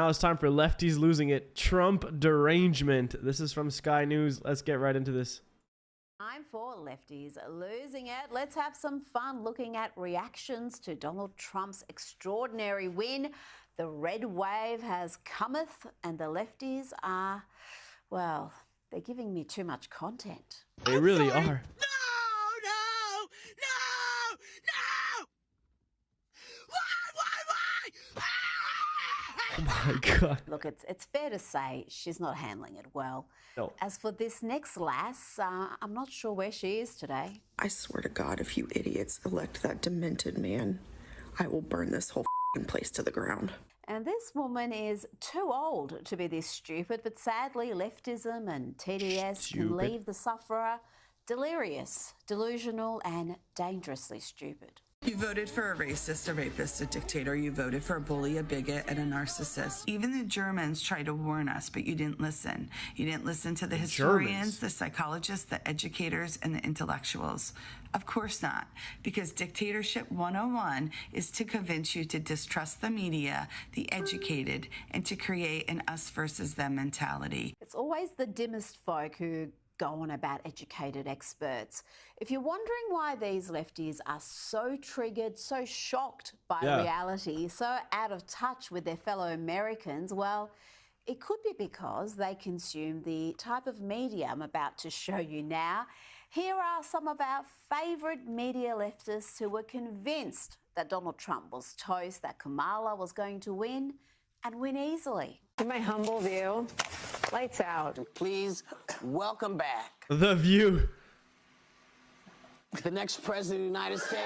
Now it's time for lefties losing it. Trump derangement. This is from Sky News. Let's get right into this. Time for lefties losing it. Let's have some fun looking at reactions to Donald Trump's extraordinary win. The red wave has cometh, and the lefties are, well, they're giving me too much content. They really are. No! Why? Oh my God. Look, it's fair to say she's not handling it well. No. As for this next lass, I'm not sure where she is today. I swear to God, if you idiots elect that demented man, I will burn this whole place to the ground. And this woman is too old to be this stupid, but sadly leftism and TDS can leave the sufferer delirious, delusional and dangerously stupid. You voted for a racist, a rapist, a dictator. You voted for a bully, a bigot, and a narcissist. Even the Germans tried to warn us, but you didn't listen. You didn't listen to the historians, the psychologists, the educators, and the intellectuals. Of course not, because Dictatorship 101 is to convince you to distrust the media, the educated, and to create an us versus them mentality. It's always the dimmest folk who go on about educated experts. If you're wondering why these lefties are so triggered, so shocked by reality, so out of touch with their fellow Americans, well, it could be because they consume the type of media I'm about to show you now. Here are some of our favourite media leftists who were convinced that Donald Trump was toast, that Kamala was going to win, and win easily. In my humble view, lights out. Please welcome back The View. the next president of the United States.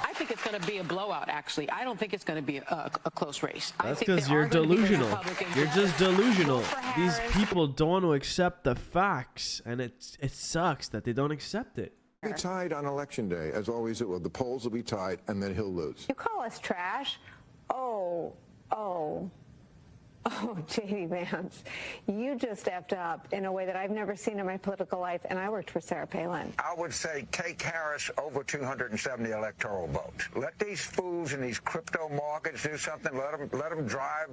I think it's going to be a blowout, actually. I don't think it's going to be a close race. That's because you're delusional. You're just delusional. These people don't want to accept the facts, and it sucks that they don't accept it. Be tied on election day, as always it will. The polls will be tied, and then he'll lose. You call us trash? Oh, J.D. Vance, you just effed up in a way that I've never seen in my political life, and I worked for Sarah Palin. I would say take Harris over 270 electoral votes. Let these fools in these crypto markets do something. Let them drive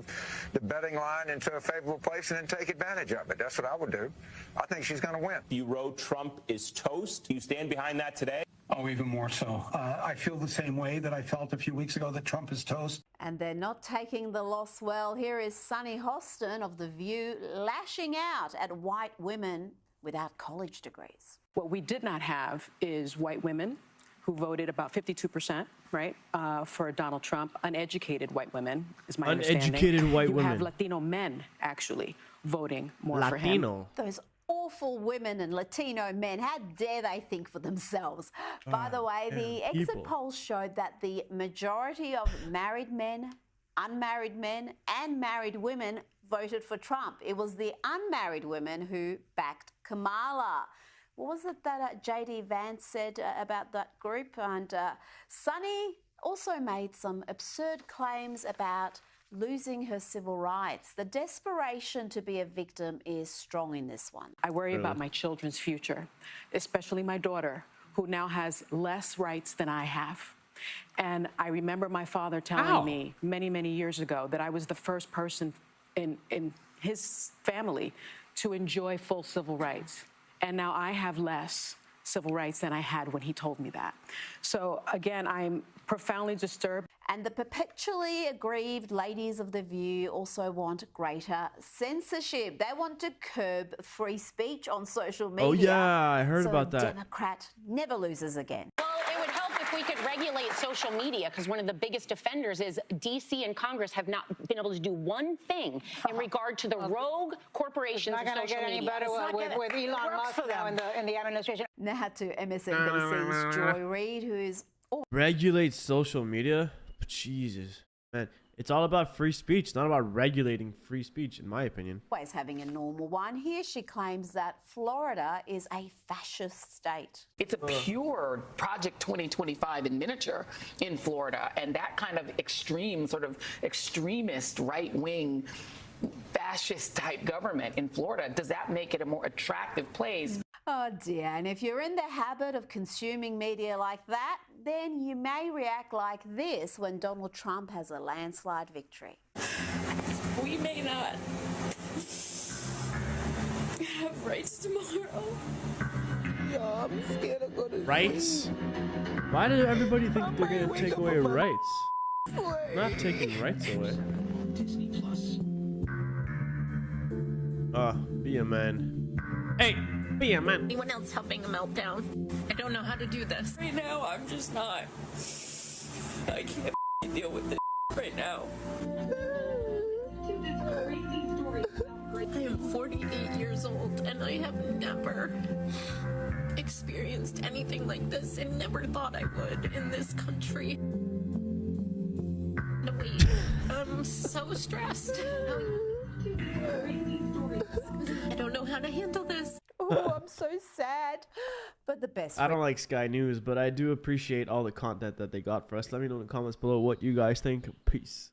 the betting line into a favorable place and then take advantage of it. That's what I would do. I think she's going to win. You wrote Trump is toast. You stand behind that today? Oh, even more so. I feel the same way that I felt a few weeks ago that Trump is toast. And they're not taking the loss well. Here is Sunny Hostin of The View lashing out at white women without college degrees. What we did not have is white women who voted about 52%, right, for Donald Trump. Uneducated white women, is my understanding. Uneducated white women. You have Latino men, actually, voting more for him. Latino. Those awful women and Latino men, how dare they think for themselves? By the way, the exit polls showed that the majority of married men, unmarried men, and married women voted for Trump. It was the unmarried women who backed Kamala. What was it that J.D. Vance said about that group? And Sunny also made some absurd claims about losing her civil rights. The desperation to be a victim is strong in this one. I worry about my children's future, especially my daughter, who now has less rights than I have. And I remember my father telling me many, many years ago that I was the first person in his family to enjoy full civil rights. And now I have less civil rights than I had when he told me that. So again, I'm profoundly disturbed. And the perpetually aggrieved ladies of The View also want greater censorship. They want to curb free speech on social media. Oh yeah, I heard about that. So a Democrat never loses again. Well, it would help if we could regulate social media, because one of the biggest offenders is D.C. and Congress have not been able to do one thing in regard to the rogue corporations of social media. It's not going to get any better with Elon Musk now in the administration. Now to MSNBC's Joy Reid, who's Regulate social media? Jesus. Man, it's all about free speech, not about regulating free speech, in my opinion. always having a normal one. Here she claims that Florida is a fascist state. It's a pure Project 2025 in miniature in Florida, and that kind of extreme, sort of extremist right-wing fascist type government in Florida, does that make it a more attractive place? Oh dear, and if you're in the habit of consuming media like that, then you may react like this when Donald Trump has a landslide victory. We may not have rights tomorrow. Yeah, I'm scared of going to Rights? Why do everybody think they're gonna take away rights? I'm not taking rights away. Be a man. Hey, be a man. Anyone else having a meltdown? I don't know how to do this. Right now, I'm just not. I can't deal with this right now. I am 48 years old and I have never experienced anything like this and never thought I would in this country. I'm so stressed. I don't know how to handle this. Oh, I'm so sad. But the best. I don't like Sky News, but I do appreciate all the content that they got for us. Let me know in the comments below what you guys think. Peace.